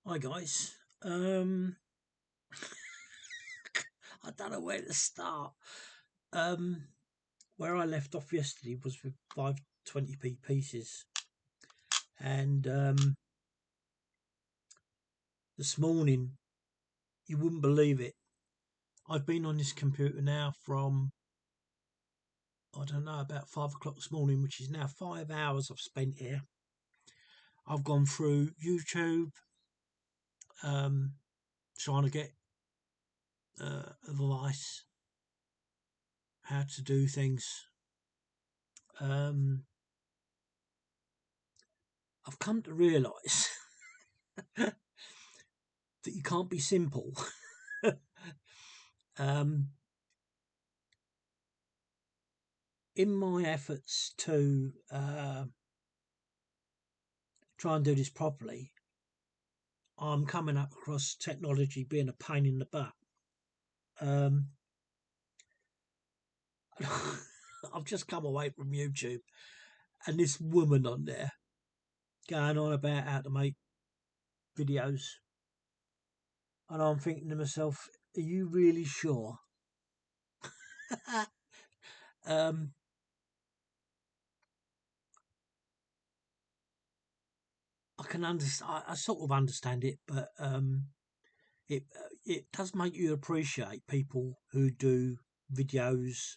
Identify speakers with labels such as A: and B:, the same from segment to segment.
A: Hi guys. I don't know where to start. Um, where I left off yesterday was with 520p pieces, and this morning you wouldn't believe it. I've been on this computer now from I don't know about 5 o'clock this morning, which is now 5 hours I've spent here. I've gone through YouTube, um, trying to get advice how to do things. I've come to realise that you can't be simple. um, in my efforts to try and do this properly, I'm coming up across technology being a pain in the butt. I've just come away from YouTube, and this woman on there going on about how to make videos, and I'm thinking to myself, are you really sure? um, I can understand. I sort of understand it, but it does make you appreciate people who do videos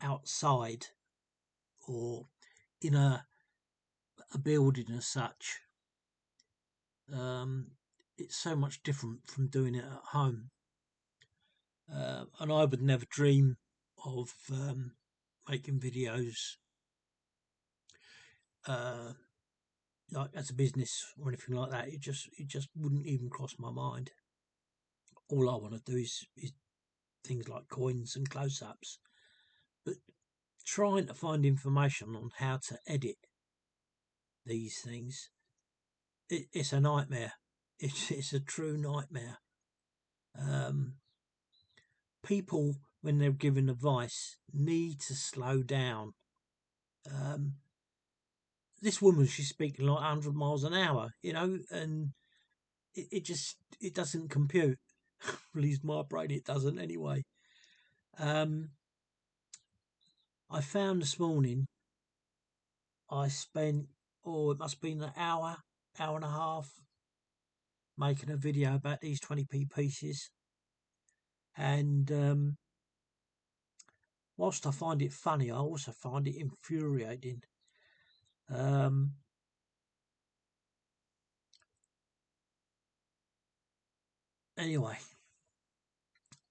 A: outside or in a building as such. It's so much different from doing it at home, and I would never dream of making videos uh, like as a business or anything like that. It just wouldn't even cross my mind. All I want to do is things like coins and close-ups, but trying to find information on how to edit these things, it's a nightmare. It's a true nightmare. Um, People, when they're given advice, need to slow down. Um, this woman, she's speaking like 100 miles an hour, and it doesn't compute. At least my brain, it doesn't anyway. I found this morning, I spent, it must have been an hour and a half making a video about these 20p pieces. And whilst I find it funny, I also find it infuriating. Anyway,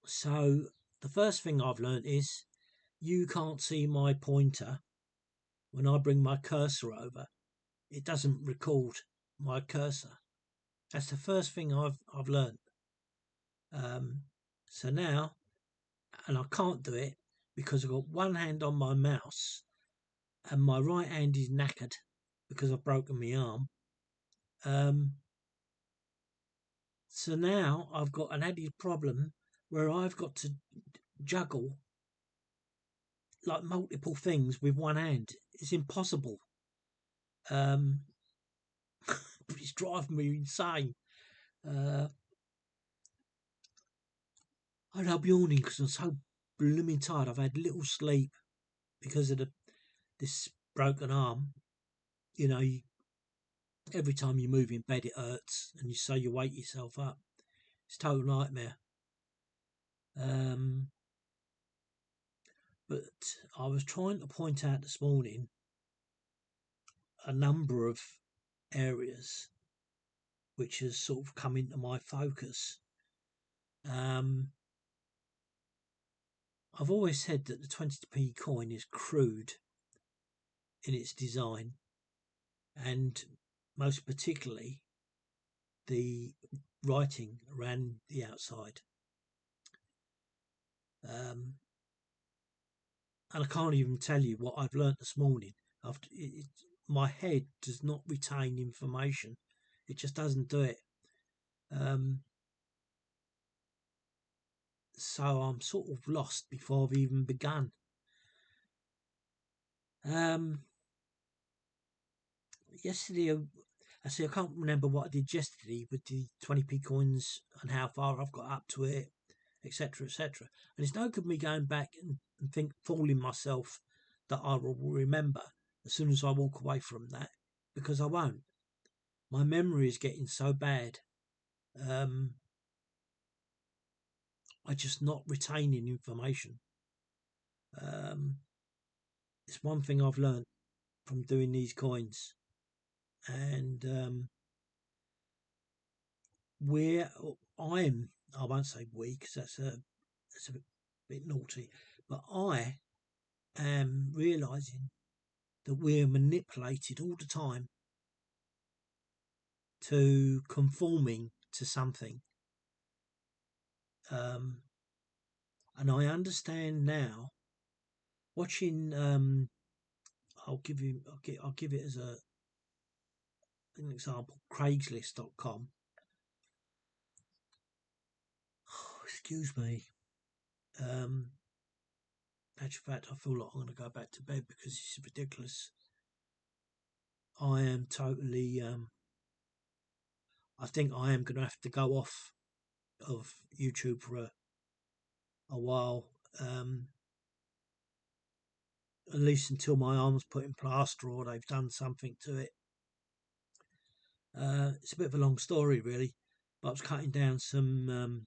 A: so the first thing I've learnt is you can't see my pointer when I bring my cursor over. It doesn't record my cursor. That's the first thing I've learnt. So now, and I can't do it because I've got one hand on my mouse and my right hand is knackered because I've broken my arm. So now I've got an added problem where I've got to juggle like multiple things with one hand. It's impossible. It's driving me insane. And I'm yawning because I'm so blooming tired. I've had little sleep because of this broken arm. Every time you move in bed, it hurts, and you wake yourself up. It's a total nightmare. But I was trying to point out this morning a number of areas which has sort of come into my focus. I've always said that the 20p coin is crude in its design, and most particularly the writing around the outside. And I can't even tell you what I've learnt this morning. My head does not retain information. It just doesn't do it. So I'm sort of lost before I've even begun. Yesterday, I see, I can't remember what I did yesterday with the 20p coins and how far I've got up to it, etc., etc. And it's no good me going back and fooling myself that I will remember as soon as I walk away from that, because I won't. My memory is getting so bad. I'm just not retaining information. It's one thing I've learned from doing these coins, and I won't say we, because that's a bit naughty, but I am realizing that we're manipulated all the time to conforming to something. And I understand now, watching, I'll give it as an example, Craigslist.com. Oh, excuse me. Actual fact, I feel like I'm going to go back to bed because this is ridiculous. I am totally. I think I am going to have to go off of YouTube for a while, at least until my arm's put in plaster or they've done something to it. It's a bit of a long story, really, but I was cutting down some.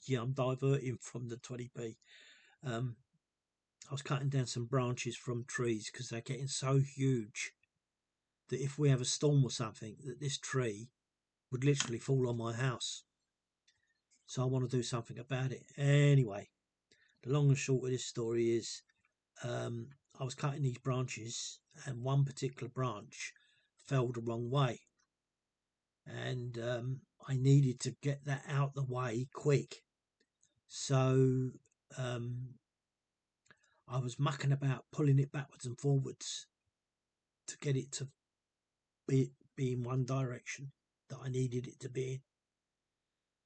A: Yeah, I'm diverting from the 20p. I was cutting down some branches from trees because they're getting so huge that if we have a storm or something, that this tree would literally fall on my house. So I want to do something about it. Anyway, the long and short of this story is I was cutting these branches and one particular branch fell the wrong way. And I needed to get that out the way quick. So I was mucking about, pulling it backwards and forwards to get it to be in one direction that I needed it to be in.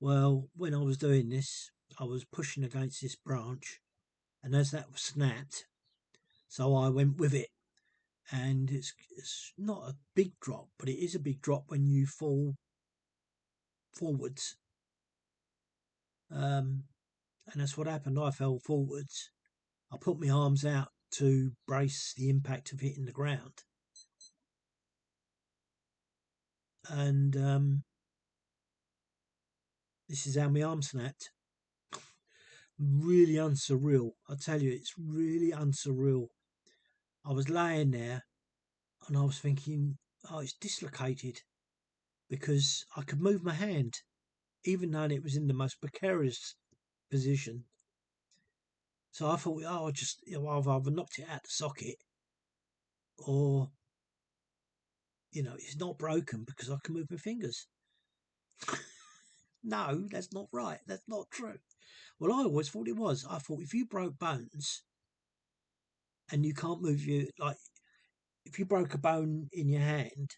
A: Well, when I was doing this, I was pushing against this branch, and as that was snapped, so I went with it. And it's not a big drop, but it is a big drop when you fall forwards. And that's what happened. I fell forwards. I put my arms out to brace the impact of hitting the ground. And this is how my arm snapped. Really unsurreal. I tell you, it's really unsurreal. I was laying there and I was thinking, oh, it's dislocated, because I could move my hand, even though it was in the most precarious position. So I thought, oh, I've either knocked it out the socket, or it's not broken because I can move my fingers. No, that's not right. That's not true. Well, I always thought it was. I thought if you broke bones and you can't move if you broke a bone in your hand,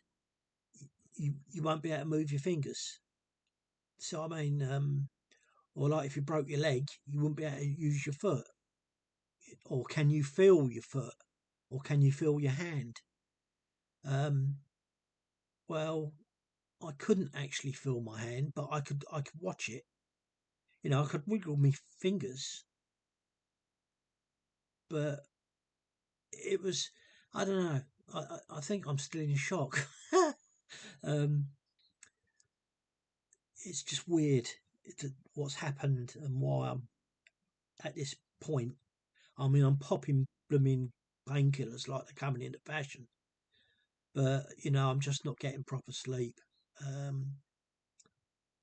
A: you won't be able to move your fingers. So I mean, or like if you broke your leg, you wouldn't be able to use your foot. Or can you feel your foot? Or can you feel your hand? Well, I couldn't actually feel my hand, but I could watch it. I could wiggle my fingers, but it was, I don't know. I think I'm still in shock. It's just weird what's happened and why I'm at this point. I mean, I'm popping blooming painkillers like they're coming into fashion, but I'm just not getting proper sleep.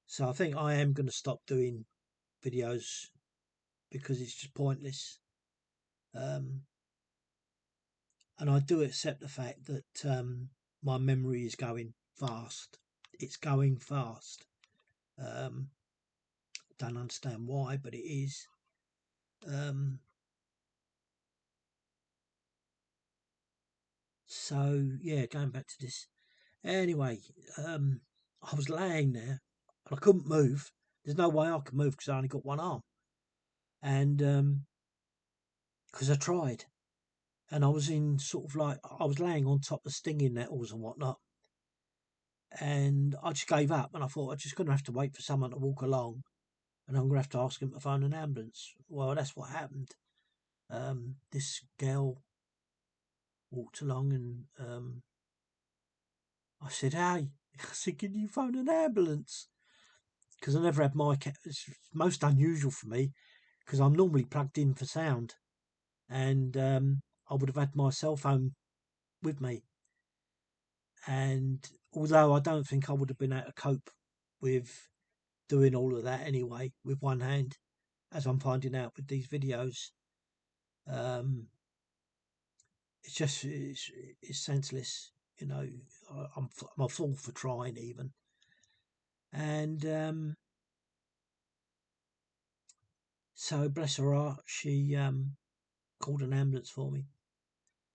A: So I think I am going to stop doing videos because it's just pointless. And I do accept the fact that my memory is going fast. It's going fast. Don't understand why, but it is. So yeah, going back to this. Anyway, I was laying there and I couldn't move. There's no way I could move because I only got one arm, and because I tried, and I was in sort of like, I was laying on top of stinging nettles and whatnot, and I just gave up, and I thought I'm just going to have to wait for someone to walk along, and I'm going to have to ask him to phone an ambulance. Well, that's what happened. This girl walked along, and I said, "Hey," I said, "can you phone an ambulance?" Because I never had my it's most unusual for me, because I'm normally plugged in for sound, and I would have had my cell phone with me. And although I don't think I would have been able to cope with doing all of that anyway with one hand, as I'm finding out with these videos, um, it's just it's senseless. You know, I'm a fool for trying even. And so bless her heart, she called an ambulance for me.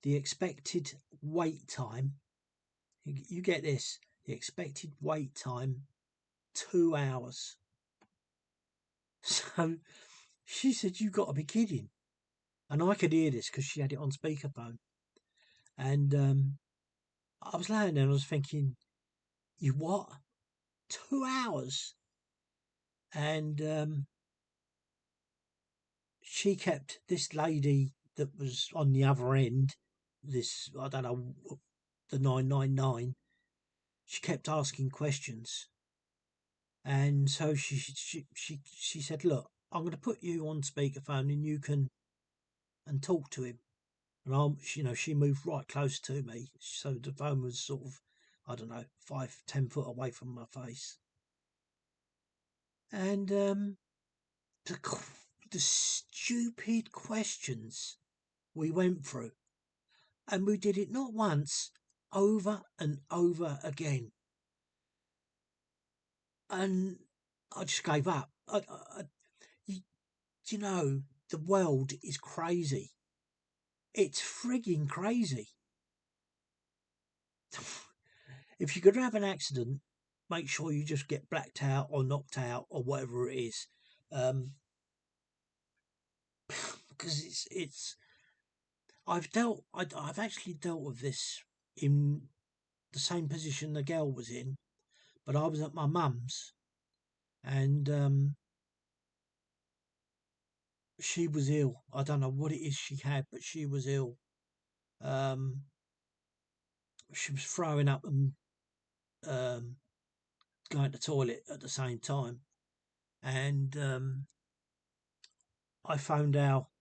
A: The expected wait time, you get this, the expected wait time, 2 hours. So she said, "You've got to be kidding." And I could hear this because she had it on speakerphone. And I was laying there and I was thinking, "You what? 2 hours?" And she kept, this lady that was on the other end, this, I don't know, the 999, she kept asking questions. And so she said, "Look, I'm going to put you on speakerphone and you can and talk to him." And she moved right close to me, so the phone was sort of, I don't know, 5-10 foot away from my face. And the stupid questions we went through, and we did it not once, over and over again. And I just gave up. You know, the world is crazy. It's frigging crazy. If you're going to have an accident, make sure you just get blacked out or knocked out or whatever it is. Because I've actually dealt with this in the same position the girl was in, but I was at my mum's, and she was ill. I don't know what it is she had, but she was ill. Um, she was throwing up and going to the toilet at the same time, and I found out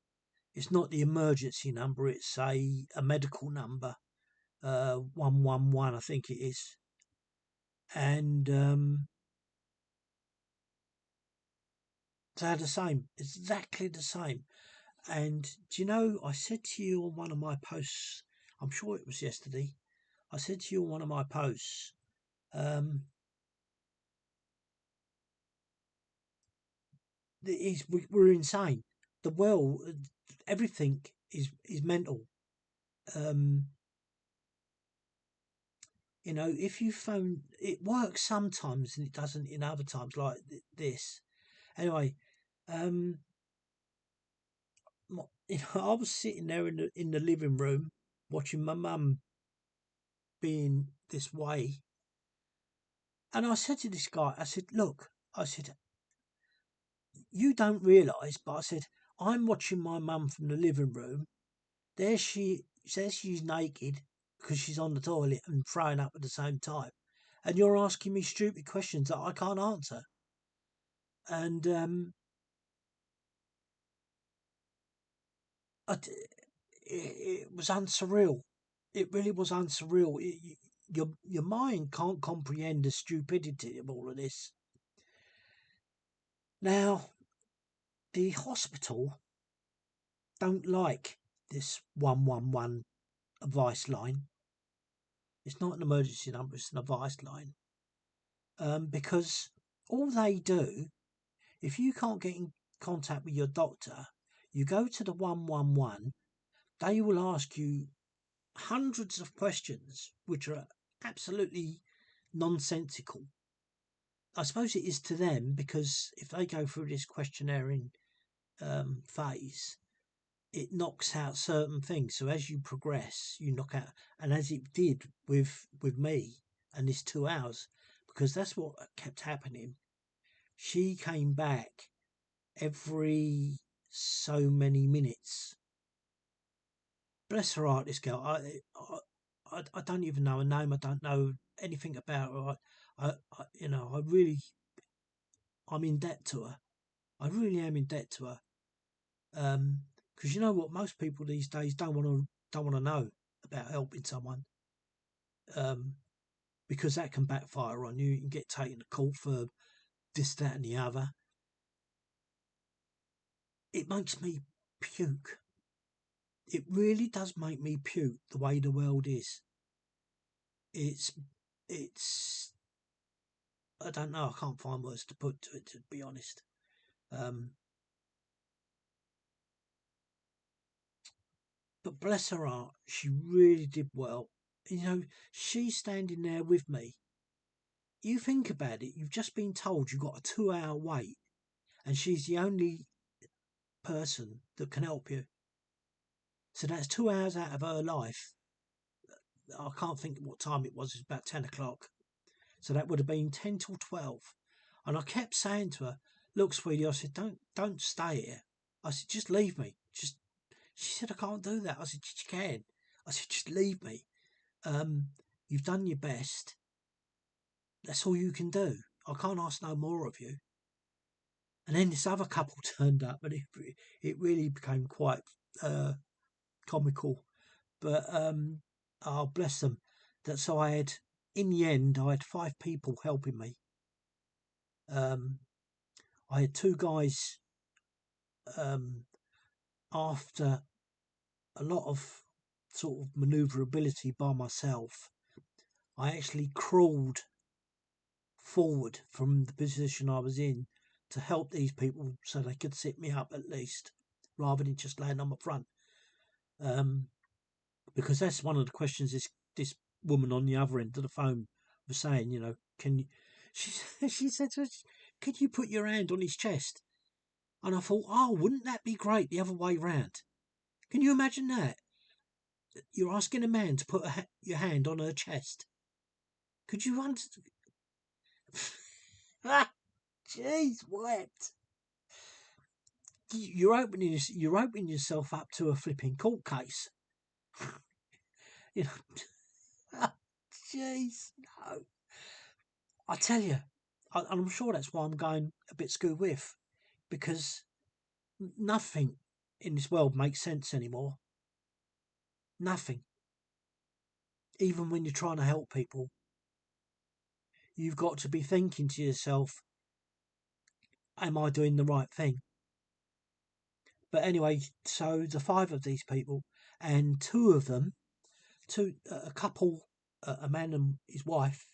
A: it's not the emergency number; it's a medical number, 111, I think it is, and they're the same, exactly the same. And do you know, I said to you on one of my posts, I'm sure it was yesterday, I said to you on one of my posts, um, we're insane. The world, everything is mental. Um, if you phone, it works sometimes and it doesn't in other times, like this. Anyway, um, I was sitting there in the living room watching my mum being this way, and I said to this guy, I said, "Look," I said, "you don't realise," but I said, "I'm watching my mum from the living room. There she says she's naked because she's on the toilet and throwing up at the same time, and you're asking me stupid questions that I can't answer." And it was unsurreal. It really was unsurreal. Your mind can't comprehend the stupidity of all of this. Now, the hospital don't like this 111 advice line. It's not an emergency number, it's an advice line. Because all they do, if you can't get in contact with your doctor, you go to the 111, they will ask you hundreds of questions which are absolutely nonsensical. I suppose it is to them, because if they go through this questionnaire phase, it knocks out certain things. So as you progress, you knock out, and as it did with me and this 2 hours, because that's what kept happening. She came back every so many minutes. Bless her heart, this girl. I don't even know her name. I don't know anything about her. I really, I'm in debt to her. I really am in debt to her. Because you know what, most people these days don't want to know about helping someone. Because that can backfire on you. You can get taken to court for this, that, and the other. It makes me puke. It really does make me puke the way the world is. It's I don't know. I can't find words to put to it, to be honest. But bless her heart, she really did well. You know, she's standing there with me. You think about it. You've just been told you've got a 2 hour wait, and she's the only person that can help you. So that's 2 hours out of her life. I can't think what time it was. It was about 10 o'clock. So that would have been 10 till 12. And I kept saying to her, look, sweetie, I said, don't stay here. I said, just leave me. She said, I can't do that. I said, you can. I said, just leave me. You've done your best. That's all you can do. I can't ask no more of you. And then this other couple turned up, and it really became quite comical. But oh, bless them. That so in the end, I had 5 people helping me. I had 2 guys after a lot of sort of manoeuvrability by myself. I actually crawled forward from the position I was in to help these people so they could sit me up at least, rather than just laying on my front. Because that's one of the questions this woman on the other end of the phone was saying. You know, can you? She said to us, "Can you put your hand on his chest?" And I thought, oh, wouldn't that be great the other way round? Can you imagine that? You're asking a man to put your hand on her chest. Could you understand? Ah, jeez, what? You're opening yourself up to a flipping court case. You know, jeez, no. I tell you, I'm sure that's why I'm going a bit screw with, because nothing in this world makes sense anymore. Nothing. Even when you're trying to help people, you've got to be thinking to yourself, am I doing the right thing? But anyway, so the 5 of these people, and 2 of them, a couple, a man and his wife,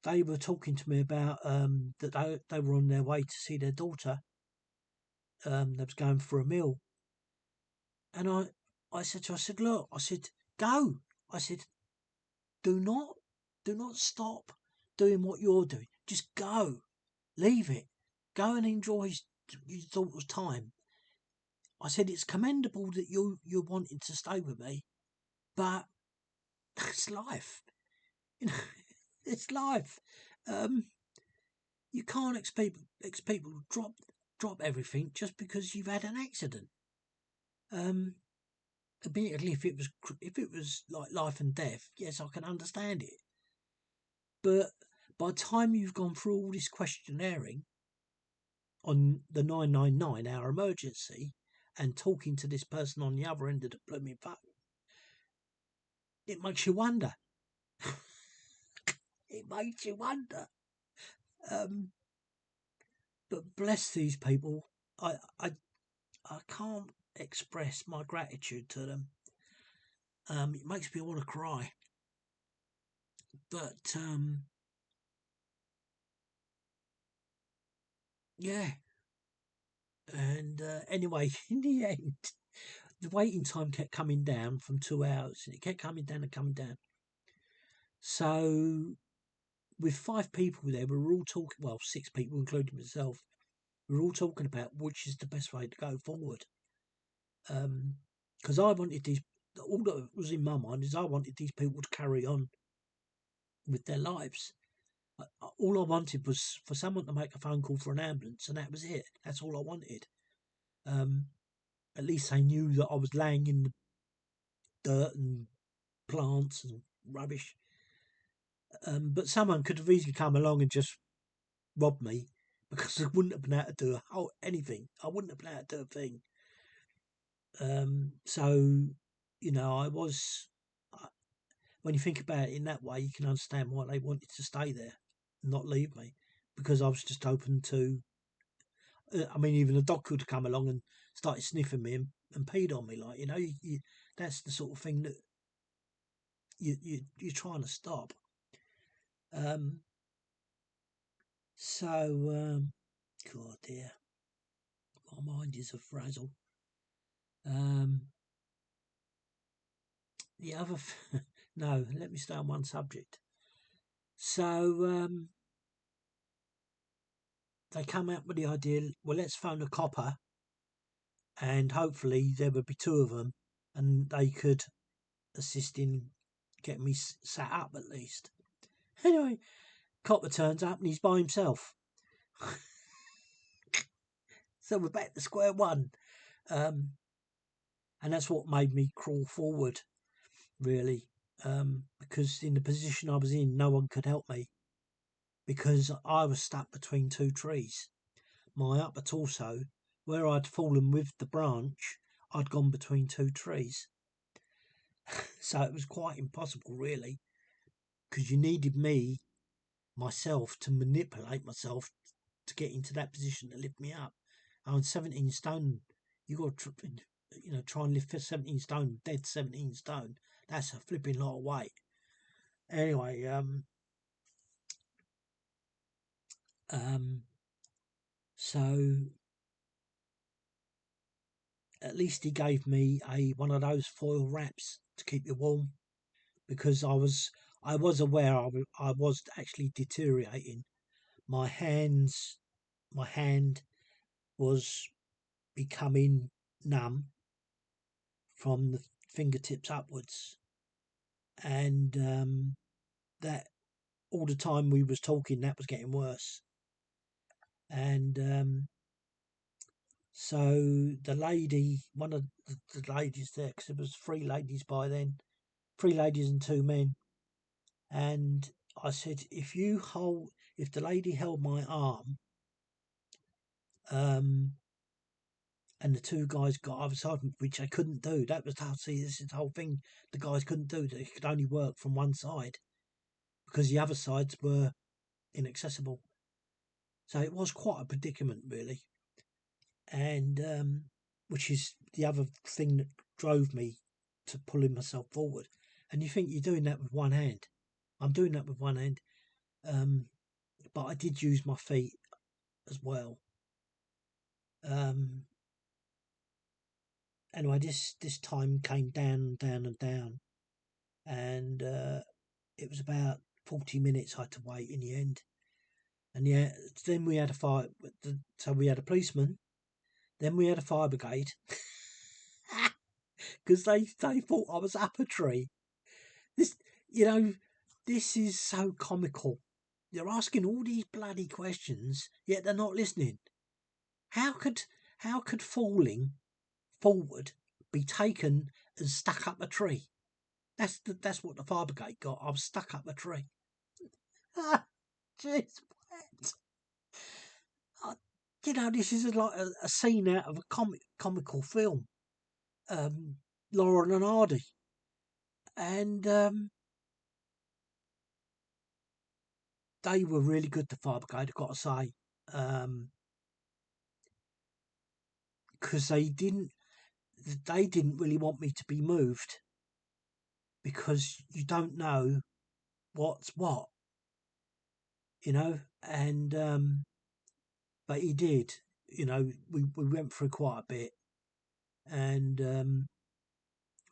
A: they were talking to me about that they were on their way to see their daughter. They was going for a meal, and I said to her, I said, look, I said, go. I said, do not stop doing what you're doing. Just go, leave it, go and enjoy your daughter's time. I said, it's commendable that you're wanting to stay with me, but it's life. You know, it's life. You can't expect people to drop everything just because you've had an accident. Admittedly, if it was like life and death, yes, I can understand it. But by the time you've gone through all this questionnairing on the 999 hour emergency and talking to this person on the other end of the blooming phone, it makes you wonder. It makes you wonder. But bless these people. I can't express my gratitude to them. It makes me want to cry. But yeah. And anyway, in the end, the waiting time kept coming down from 2 hours, and it kept coming down and coming down. So, with 5 people there, we were all talking. Well, 6 people, including myself. We were all talking about which is the best way to go forward. Because I wanted these. All that was in my mind is I wanted these people to carry on with their lives. All I wanted was for someone to make a phone call for an ambulance, and that was it. That's all I wanted. At least they knew that I was laying in the dirt and plants and rubbish. But someone could have easily come along and just robbed me because I wouldn't have been able to do anything. I wouldn't have been able to do a thing. So, I was. When you think about it in that way, you can understand why they wanted to stay there, and not leave me, because I was just open to. I mean, even a dog could have come along and started sniffing me and peed on me, like that's the sort of thing that you're trying to stop. Um, God dear, my mind is a frazzle. The other, no, let me stay on one subject. So they come out with the idea, well, let's phone a copper, and hopefully there would be two of them, and they could assist in getting me sat up at least. Anyway, copper turns up and he's by himself. So we're back to square one. And that's what made me crawl forward, really, because in the position I was in, no one could help me because I was stuck between two trees. My upper torso, where I'd fallen with the branch, I'd gone between two trees. So it was quite impossible, really, because you needed myself, to manipulate myself to get into that position to lift me up. I'm 17 stone. You got to, try and lift 17 stone, dead 17 stone. That's a flipping lot of weight. Anyway, so at least he gave me one of those foil wraps to keep you warm, because I was aware I was actually deteriorating. My hand was becoming numb from the fingertips upwards, and that all the time we was talking, that was getting worse. And so the lady, one of the ladies there, because there was three ladies by then, three ladies and two men, and I said, if the lady held my arm, and the two guys got either side, which they couldn't do. That was this is the whole thing. The guys couldn't do. They could only work from one side because the other sides were inaccessible. So it was quite a predicament, really, and which is the other thing that drove me to pulling myself forward. And you think you're doing that with one hand. I'm doing that with one hand, but I did use my feet as well. Anyway, this time came down, and down, and it was about 40 minutes I had to wait in the end. And yeah, then we had a fire. So we had a policeman, then we had a fire brigade, because they thought I was up a tree. This, this is so comical. They're asking all these bloody questions, yet they're not listening. How could falling forward be taken as stuck up a tree? That's what the fire brigade got. I was stuck up a tree. Ah, jeez, what? This is like a scene out of a comical film. Laurel and Hardy, and they were really good. The fire brigade, I've got to say, because they didn't really want me to be moved, because you don't know what's what, and but he did. We went through quite a bit, and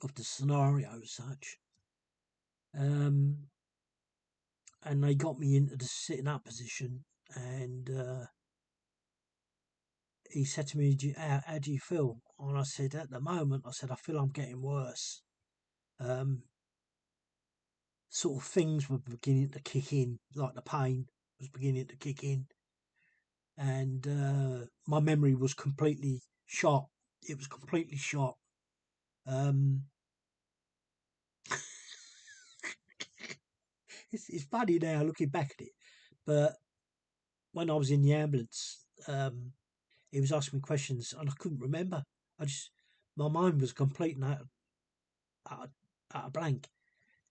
A: of the scenario as such, and they got me into the sitting up position, and he said to me, how do you feel? And I said, at the moment, I said, I feel I'm getting worse. Sort of things were beginning to kick in, like the pain was beginning to kick in. And my memory was completely shot. It was completely shot. Um, it's funny now looking back at it, but when I was in the ambulance, he was asking me questions and I couldn't remember. My mind was completely out, out of blank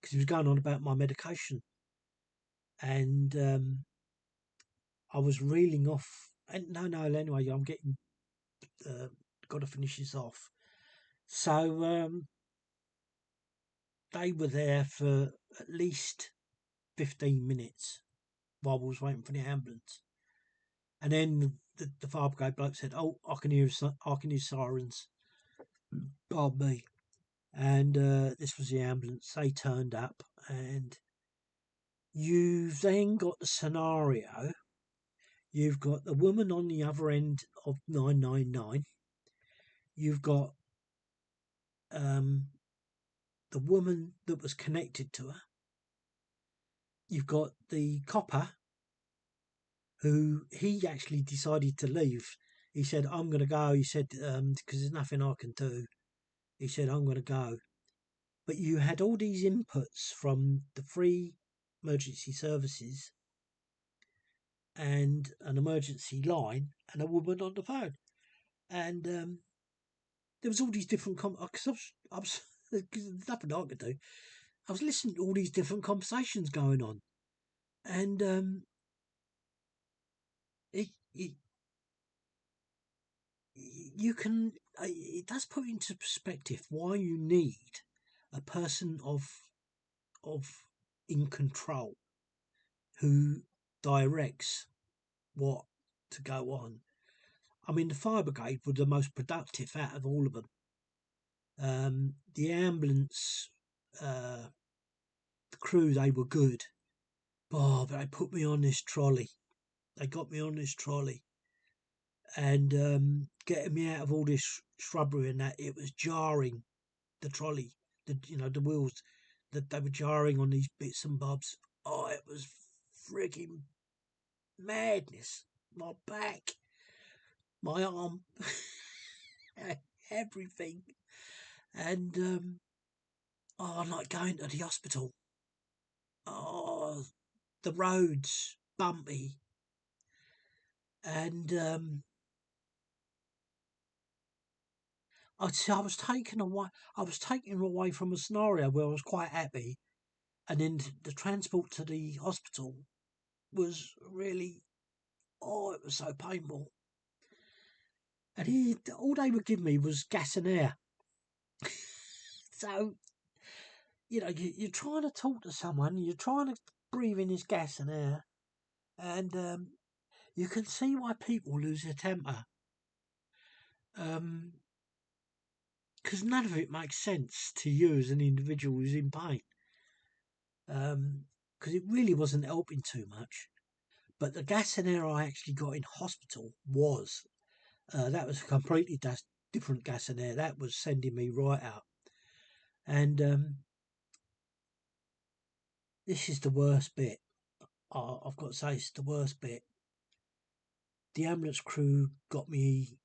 A: because he was going on about my medication, and I was reeling off. And no, anyway, I'm getting uh, got to finish this off. So they were there for at least 15 minutes while I was waiting for the ambulance. And then the fire brigade bloke said, "Oh, I can hear sirens." Pardon me. And this was the ambulance. They turned up, and you've then got the scenario. You've got the woman on the other end of 999. You've got um, the woman that was connected to her. You've got the copper who he actually decided to leave. He said, "I'm going to go." He said, "Because there's nothing I can do." He said, "I'm going to go." But you had all these inputs from the three emergency services and an emergency line and a woman on the phone. And there was all these different because I was there's nothing I could do. I was listening to all these different conversations going on, and it, it you can it does put into perspective why you need a person of in control who directs what to go on. I mean, the fire brigade were the most productive out of all of them. The ambulance, the crew, they were good. Oh, but they put me on this trolley. They got me on this trolley, and getting me out of all this shrubbery and that, it was jarring. The trolley, the wheels, that they were jarring on these bits and bobs. Oh, it was freaking madness. My back, my arm, everything, and like going to the hospital. Oh, the roads bumpy, and I was taken away. I was taken away from a scenario where I was quite happy, and then the transport to the hospital was really, it was so painful. And all they would give me was gas and air. So you're trying to talk to someone, you're trying to breathe in this gas and air, and you can see why people lose their temper. Because none of it makes sense to you as an individual who's in pain. Because it really wasn't helping too much. But the gas and air I actually got in hospital that was a completely different gas and air. That was sending me right out. And this is the worst bit. I've got to say, it's the worst bit. The ambulance crew got me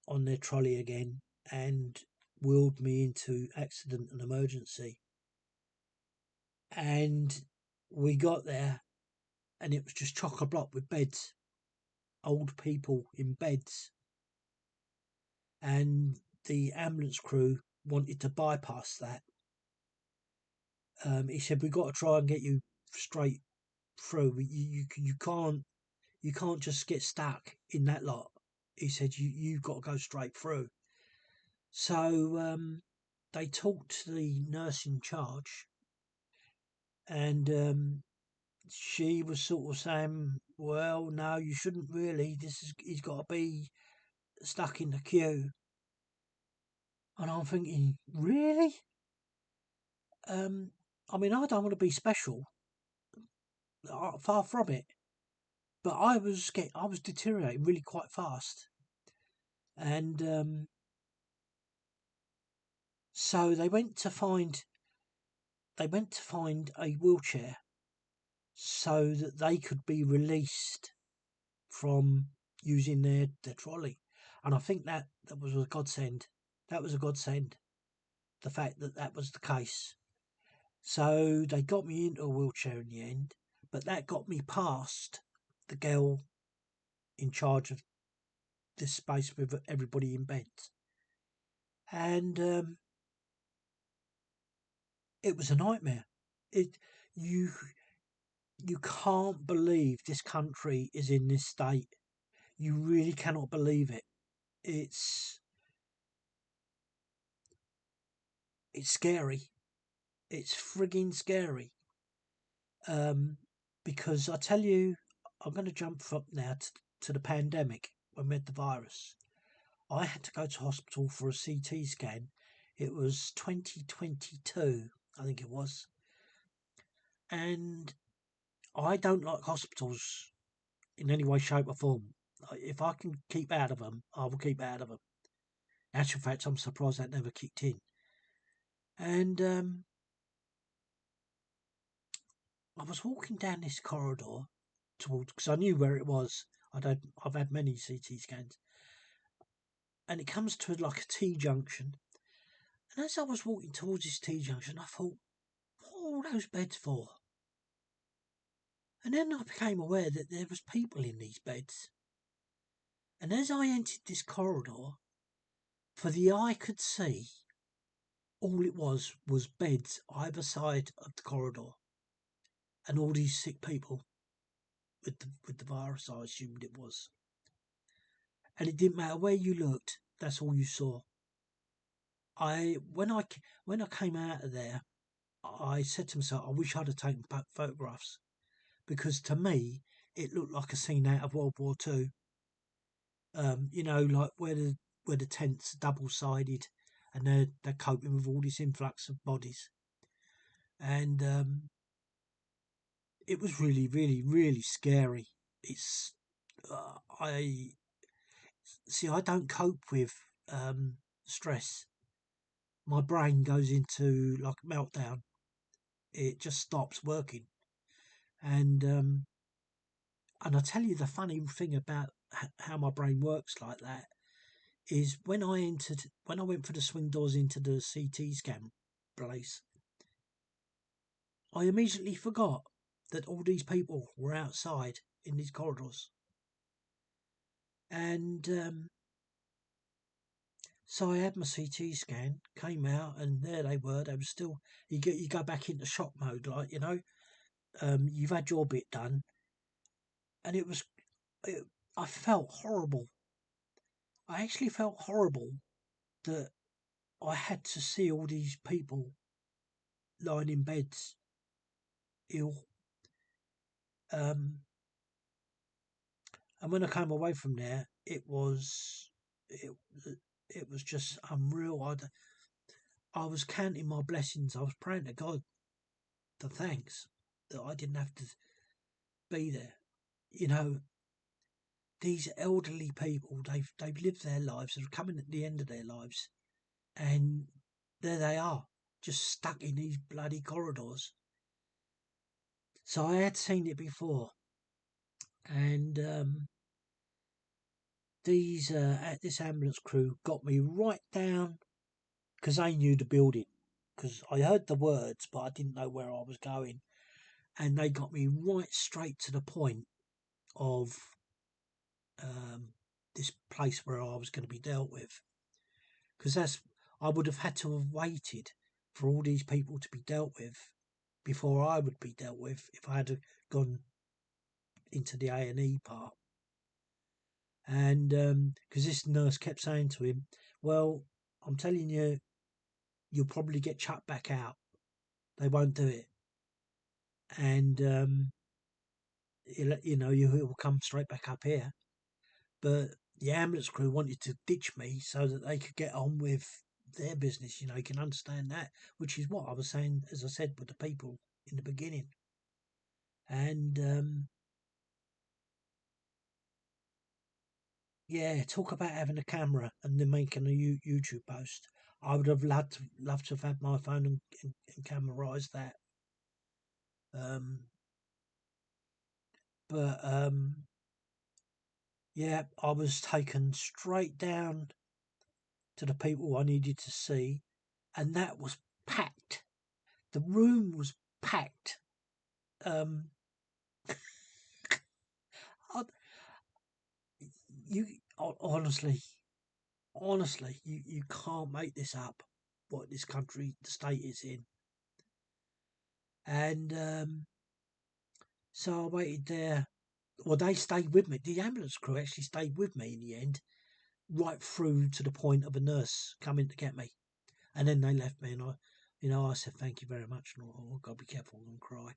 A: on their trolley again and wheeled me into accident and emergency. And we got there, and it was just chock-a-block with beds, old people in beds. And the ambulance crew wanted to bypass that. He said, "We've got to try and get you straight through. You can't just get stuck in that lot." He said, "You've got to go straight through." So they talked to the nurse in charge, and she was sort of saying, "Well, no, you shouldn't really. He's got to be stuck in the queue." And I'm thinking, really? I mean, I don't want to be special, far from it. But I was deteriorating really quite fast, and So they went to find a wheelchair so that they could be released from using their trolley. And I think that was a godsend. That was a godsend. The fact that that was the case. So they got me into a wheelchair in the end, but that got me past the girl in charge of this space with everybody in beds. And it was a nightmare. It you you can't believe this country is in this state. You really cannot believe it. It's it's scary. It's frigging scary. Um, because I tell you, I'm going to jump up now to the pandemic when we had the virus. I had to go to hospital for a CT scan. It was 2022, I think it was. And I don't like hospitals in any way, shape, or form. If I can keep out of them, I will keep out of them. In actual fact, I'm surprised that never kicked in. And I was walking down this corridor towards, because I knew where it was. I've had many CT scans, and it comes to like a T junction. And as I was walking towards this T junction, I thought, what are all those beds for? And then I became aware that there was people in these beds. And as I entered this corridor, for the eye could see, all it was beds either side of the corridor, and all these sick people with the virus. I assumed it was, and it didn't matter where you looked. That's all you saw. I when I came out of there, I said to myself, I wish I'd have taken photographs, because to me it looked like a scene out of World War Two. Like where the tents double sided, and they're coping with all this influx of bodies, and it was really, really, really scary. It's I see. I don't cope with stress. My brain goes into like meltdown. It just stops working, and I tell you the funny thing about how my brain works like that is when I went for the swing doors into the CT scan place, I immediately forgot that all these people were outside in these corridors, and so I had my CT scan, came out, and there they were. They were still. You go back into shock mode, like you've had your bit done, and it, I felt horrible. I actually felt horrible that I had to see all these people lying in beds ill. Um, and when I came away from there, it it was just unreal. I was counting my blessings. I was praying to God for thanks that I didn't have to be there. You know, these elderly people, they've lived their lives, they're coming at the end of their lives, and there they are, just stuck in these bloody corridors. So I had seen it before, and this ambulance crew got me right down, because they knew the building, because I heard the words but I didn't know where I was going, and they got me right straight to the point of um, this place where I was going to be dealt with, because that's I would have had to have waited for all these people to be dealt with before I would be dealt with if I had gone into the A&E part. And because this nurse kept saying to him, well, I'm telling you, you'll probably get chucked back out. They won't do it. And, you will come straight back up here. But the ambulance crew wanted to ditch me so that they could get on with their business. You can understand that, which is what I was saying, as I said, with the people in the beginning. And, yeah, talk about having a camera and then making a YouTube post. I would have loved to have had my phone and camerised that. But yeah, I was taken straight down to the people I needed to see, and that was packed. The room was packed. Um, I, you honestly, you can't make this up. What this country, the state is in, and so I waited there. Well, they stayed with me. The ambulance crew actually stayed with me in the end, right through to the point of a nurse coming to get me, and then they left me, and I said thank you very much, and I've got to be careful and cry.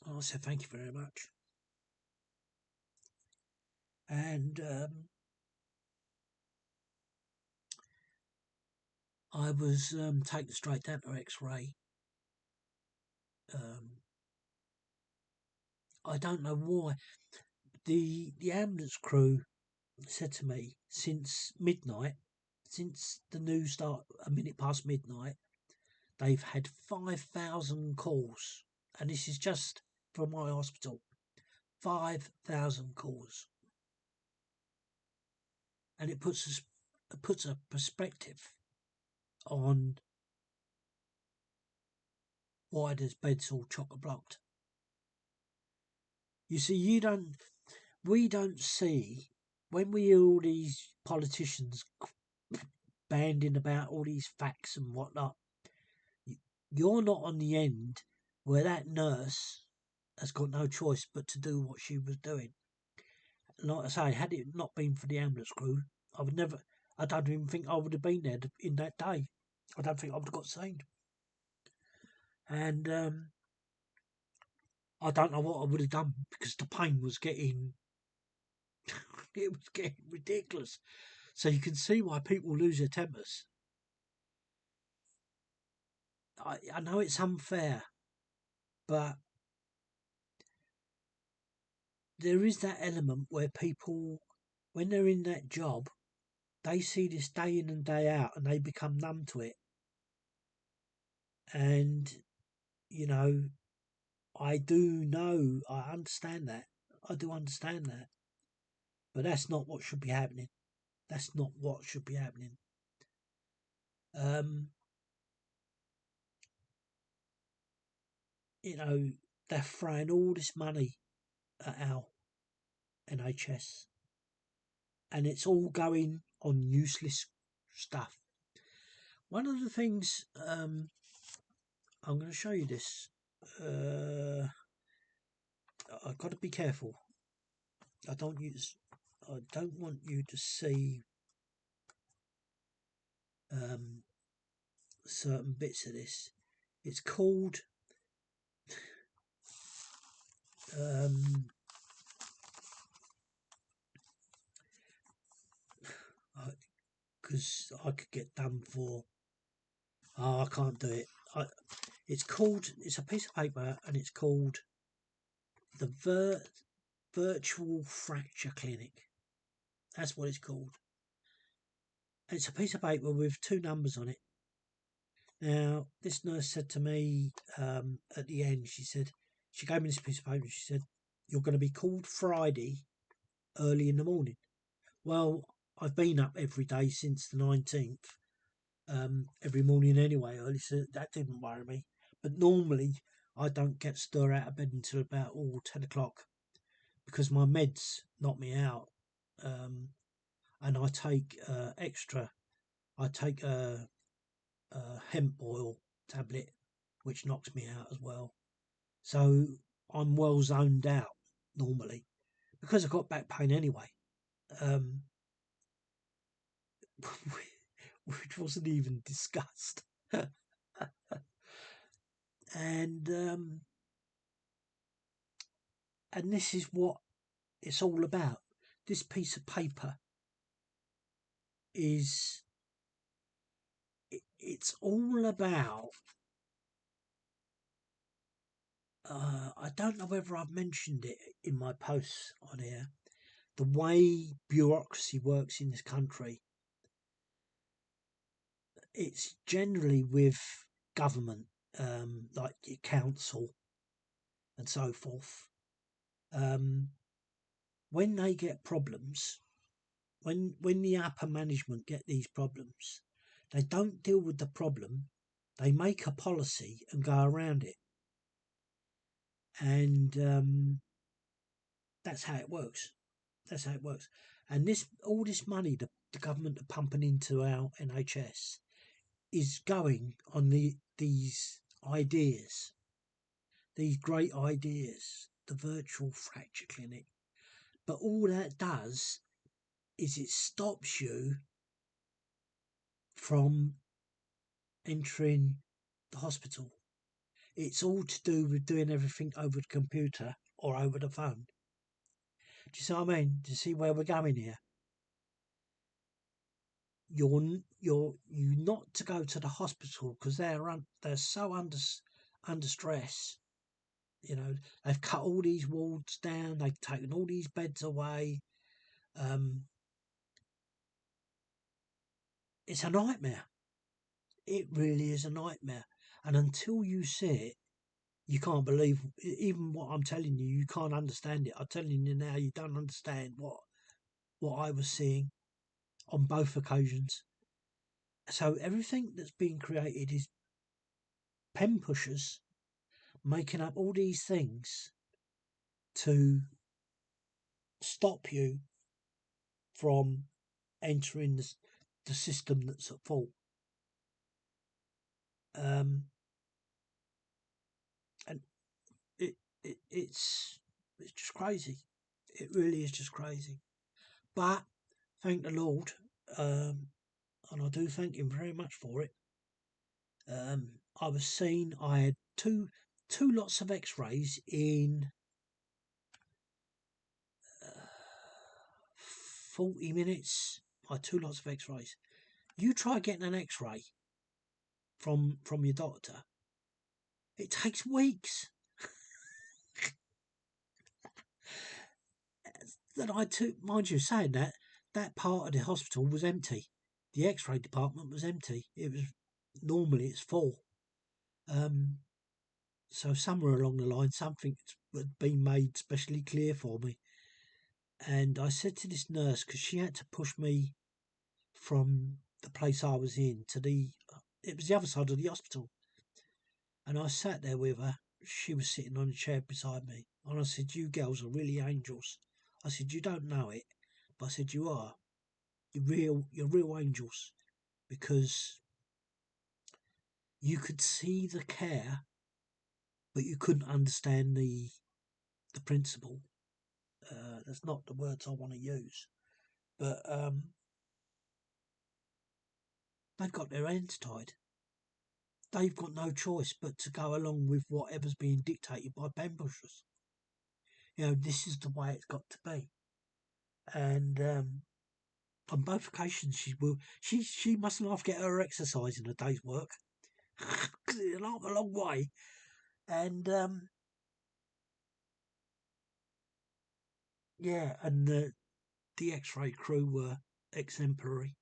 A: I said thank you very much, and I was taken straight down to X-ray. Um, I don't know why. The ambulance crew said to me since midnight, since the news start a minute past midnight, they've had 5,000 calls, and this is just from my hospital. 5,000 calls, and it puts a perspective on why there's beds all chock a blocked. You see, we don't see when we hear all these politicians banding about all these facts and whatnot. You're not on the end where that nurse has got no choice but to do what she was doing. Like I say, had it not been for the ambulance crew, I don't even think I would have been there in that day. I don't think I would have got seen. And I don't know what I would have done because the pain was getting, it was getting ridiculous. So you can see why people lose their tempers. I know it's unfair, but there is that element where people, when they're in that job, they see this day in and day out and they become numb to it. And, you know, I understand that. I do understand that. But that's not what should be happening. That's not what should be happening. Um, you know, they're throwing all this money at our NHS and it's all going on useless stuff. One of the things, I'm going to show you this. I've got to be careful. I don't want you to see certain bits of this. It's called because I could get done for. Oh, I can't do it. It's a piece of paper and it's called the Virtual Fracture Clinic. That's what it's called. And it's a piece of paper with two numbers on it. Now, this nurse said to me at the end, she gave me this piece of paper. She said, "You're going to be called Friday early in the morning." Well, I've been up every day since the 19th, every morning anyway, early, so that didn't worry me. But normally, I don't get stir out of bed until about 10 o'clock because my meds knock me out. And I take extra. I take a hemp oil tablet, which knocks me out as well. So I'm well zoned out normally because I've got back pain anyway, um, which wasn't even discussed. and and this is what it's all about. This piece of paper is it's all about. I don't know whether I've mentioned it in my posts on here. The way bureaucracy works in this country, it's generally with government, like your council and so forth. When they get problems, when the upper management get these problems, they don't deal with the problem. They make a policy and go around it, and that's how it works. That's how it works. And all this money the government are pumping into our NHS is going on these ideas, these great ideas, the virtual fracture clinic. But all that does is it stops you from entering the hospital. It's all to do with doing everything over the computer or over the phone. Do you see what I mean? Do you see where we're going here? You're not to go to the hospital because they're so under stress. You know, they've cut all these wards down. They've taken all these beds away. It's a nightmare. It really is a nightmare. And until you see it, you can't believe even what I'm telling you. You can't understand it. I'm telling you now, you don't understand what I was seeing on both occasions. So everything that's being created is pen pushers making up all these things to stop you from entering the system that's at fault. And it's just crazy. It really is just crazy. But thank the Lord, and I do thank Him very much for it. I was seen. I had two lots of X-rays in 40 minutes. I had two lots of X-rays. You try getting an X-ray from your doctor. It takes weeks. That I took, mind you, saying that part of the hospital was empty. The X-ray department was empty. It was normally it's full. So somewhere along the line, something had been made specially clear for me. And I said to this nurse, because she had to push me from the place I was in to it was the other side of the hospital. And I sat there with her. She was sitting on a chair beside me. And I said, you girls are really angels. I said, you don't know it, but I said, you are. You're real angels, because you could see the care, but you couldn't understand the principle. That's not the words I want to use, but they've got their hands tied. They've got no choice but to go along with whatever's being dictated by pen pushers. You know, this is the way it's got to be. And on both occasions, she mustn't half get her exercise in a day's work, because it's a long way. And yeah, and the X-ray crew were exemplary.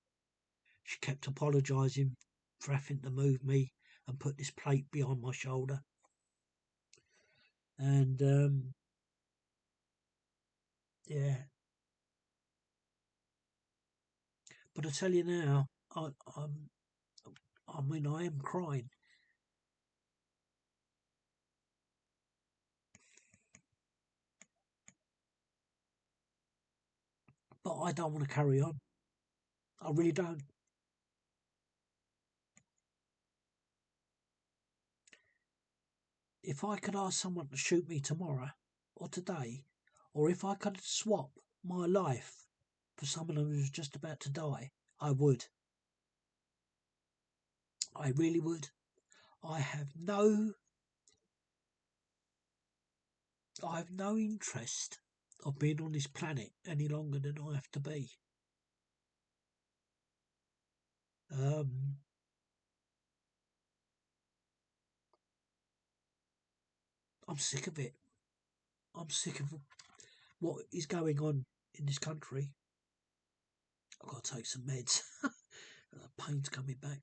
A: She kept apologising for having to move me and put this plate behind my shoulder. And yeah. But I tell you now, I mean, I am crying. But I don't want to carry on. I really don't. If I could ask someone to shoot me tomorrow or today, or if I could swap my life for someone who was just about to die, I would. I really would. I have no interest of being on this planet any longer than I have to be. I'm sick of it. I'm sick of what is going on in this country. I've got to take some meds. The pain's coming back.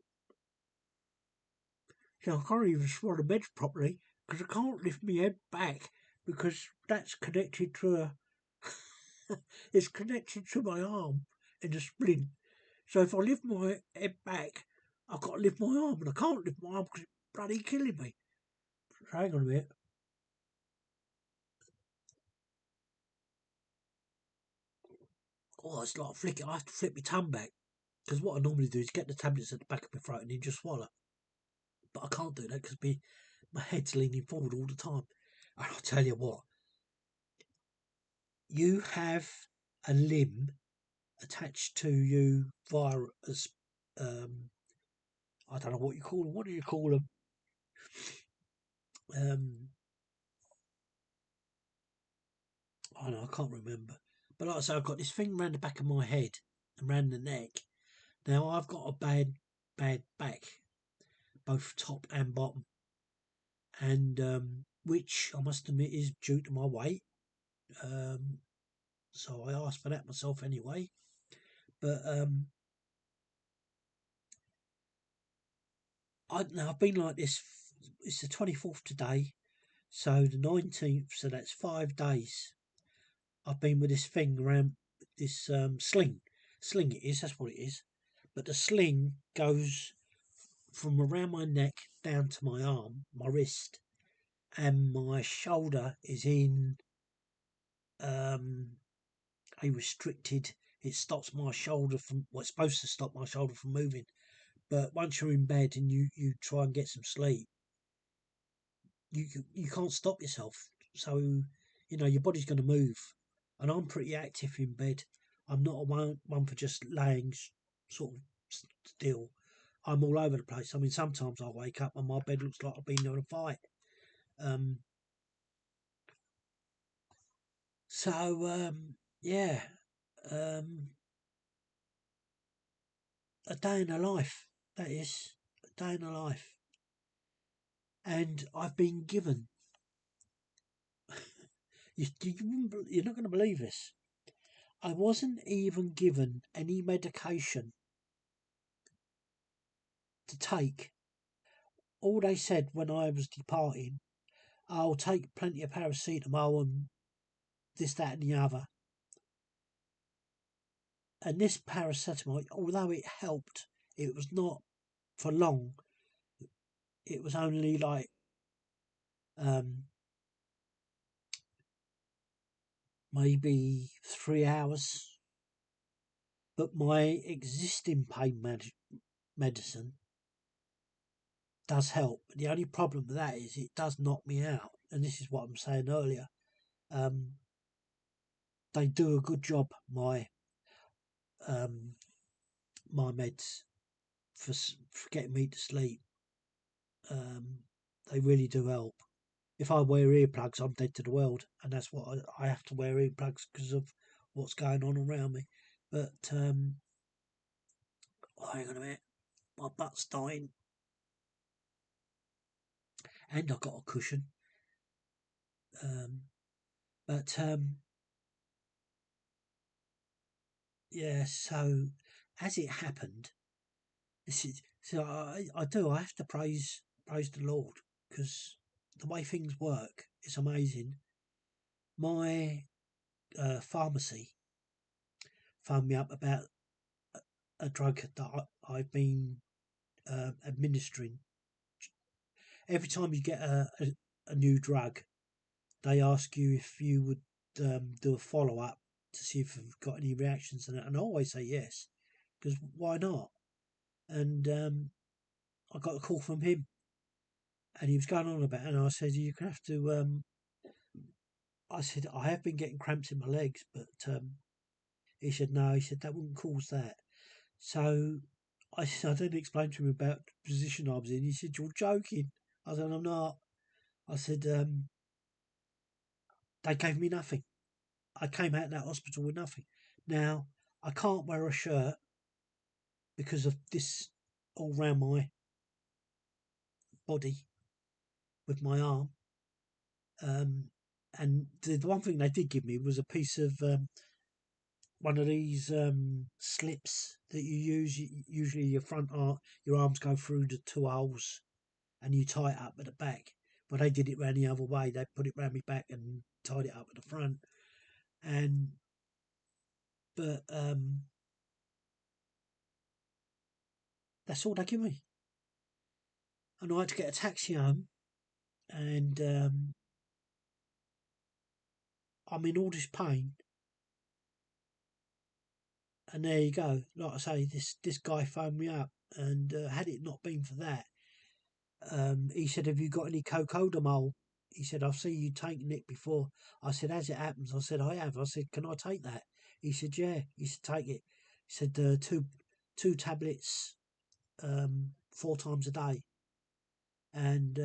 A: So I can't even swallow meds properly because I can't lift my head back because that's connected to a. It's connected to my arm in a splint. So if I lift my head back, I've got to lift my arm, and I can't lift my arm because it's bloody killing me. So hang on a minute. Oh, it's like flicking. I have to flip my tongue back because what I normally do is get the tablets at the back of my throat and then just swallow. But I can't do that because my head's leaning forward all the time. And I'll tell you what, you have a limb attached to you via I don't know what you call them. What do you call them? I know I can't remember. But like I say, I've got this thing round the back of my head and round the neck. Now I've got a bad back, both top and bottom, and which I must admit is due to my weight. So I asked for that myself anyway. But I've been like this. It's the 24th today, so the 19th. So that's 5 days. I've been with this thing around this sling. Sling it is. That's what it is. But the sling goes from around my neck down to my arm, my wrist, and my shoulder is in a restricted. It stops my shoulder from. Well, it's supposed to stop my shoulder from moving. But once you're in bed and you try and get some sleep, you can't stop yourself. So your body's going to move, and I'm pretty active in bed. I'm not a one for just laying sort of still. I'm all over the place. I mean, sometimes I wake up and my bed looks like I've been in a fight. Um, yeah, um, a day in a life. That is a day in a life, and I've been given. You're not going to believe this. I wasn't even given any medication to take. All they said when I was departing, I'll take plenty of paracetamol and this, that, and the other. And this paracetamol, although it helped, it was not for long. It was only like um, maybe 3 hours. But my existing pain medicine does help. The only problem with that is it does knock me out. And this is what I'm saying earlier. Um, they do a good job, um, my meds, for getting me to sleep. They really do help. If I wear earplugs, I'm dead to the world, and that's what I have to wear earplugs because of what's going on around me. But hang on a minute, my butt's dying, and I've got a cushion. But yeah, so as it happened, so I have to praise the Lord because the way things work is amazing. My pharmacy phoned me up about a drug that I've been administering. Every time you get a new drug, they ask you if you would do a follow up to see if you've got any reactions, and I always say yes, because why not? And I got a call from him, and he was going on about it, and I said, you can have to. I said, I have been getting cramps in my legs, but he said, no, he said, that wouldn't cause that. So I then explained to him about the position I was in. He said, you're joking. I said, I'm not. I said, they gave me nothing. I came out of that hospital with nothing. Now, I can't wear a shirt because of this all round my body with my arm. And the one thing they did give me was a piece of one of these slips that you use. Usually, your arms go through the two holes and you tie it up at the back. But they did it round the other way. They put it round my back and tied it up at the front. And but that's all they give me. And I had to get a taxi home, and I'm in all this pain. And there you go. Like I say, this guy phoned me up, and had it not been for that, he said, "Have you got any cocodamol?" He said, "I've seen you taking it before." I said, "As it happens," I said, "I have." I said, "Can I take that?" He said, "Yeah." He said, "Take it." He said, two tablets, 4 times a day," and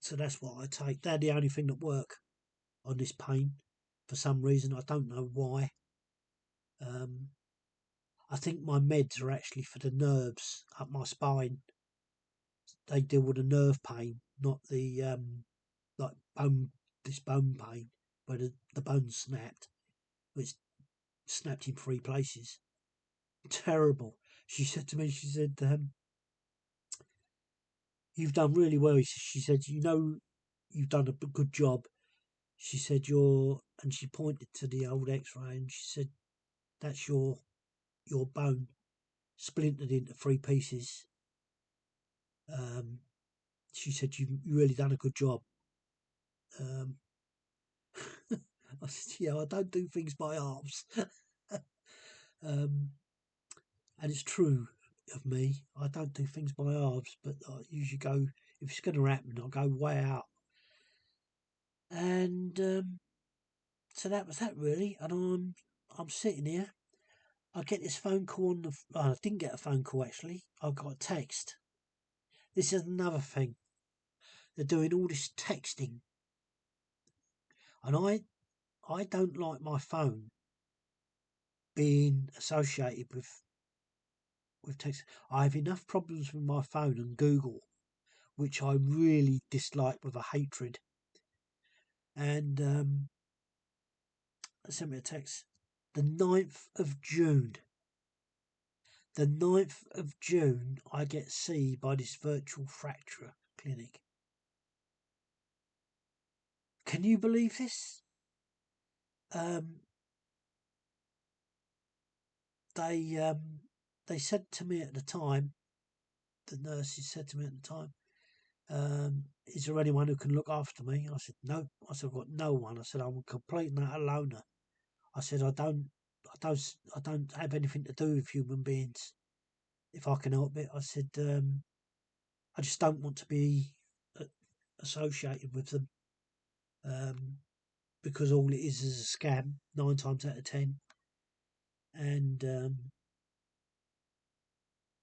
A: so that's what I take. They're the only thing that work on this pain for some reason. I don't know why. Um, I think my meds are actually for the nerves up my spine. They deal with the nerve pain, not the like bone pain where the bone snapped. It's snapped in 3 places. Terrible. She said to me, she said, "You've done really well." She said, "You know, you've done a good job." She said, and she pointed to the old X-ray, and she said, "That's your bone splintered into 3 pieces." Um, she said, "You really done a good job." Um, I said, "Yeah, I don't do things by halves." um, and it's true of me. I don't do things by halves, but I usually go, if it's going to happen, I'll go way out. And so that was that really. And I'm sitting here. I get this phone call on the. I didn't get a phone call actually. I got a text. This is another thing. They're doing all this texting, and I don't like my phone being associated with text. I have enough problems with my phone and Google, which I really dislike with a hatred. And sent me a text. The 9th of June. The 9th of June, I get seen by this virtual fracture clinic. Can you believe this? Um, they they said to me at the time, the nurses said to me at the time, "Is there anyone who can look after me?" I said, "No." I said, "I've got no one." I said, "I'm a complete and utter loner." I said, I don't have anything to do with human beings if I can help it." I said, "I just don't want to be uh, associated with them, um, because all it is a scam 9 times out of 10." And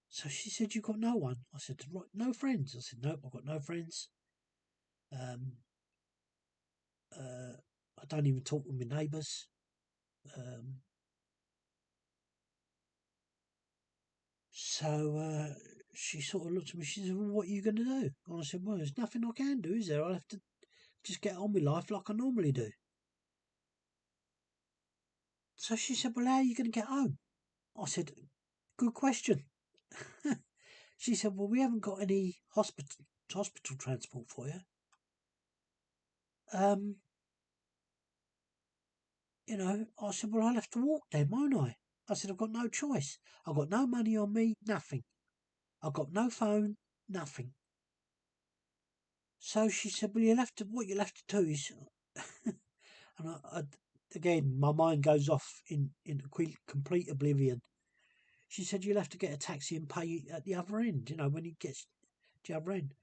A: so she said, "You've got no one?" I said, "Right, no friends?" I said, "Nope, I've got no friends. Um, I don't even talk with my neighbours." Um, so she sort of looked at me. She said, "Well, what are you going to do?" And I said, "Well, there's nothing I can do, is there? I'll have to just get on with life like I normally do." So she said, "Well, how are you going to get home?" I said, "Good question." She said, "Well, we haven't got any hospital transport for you. Um, I said, "Well, I'll have to walk then, won't I?" I said, "I've got no choice. I've got no money on me, nothing. I've got no phone, nothing." So she said, "Well, what you'll have to do is," and again, my mind goes off into complete oblivion. She said, "You'll have to get a taxi and pay at the other end, when it gets to the other end."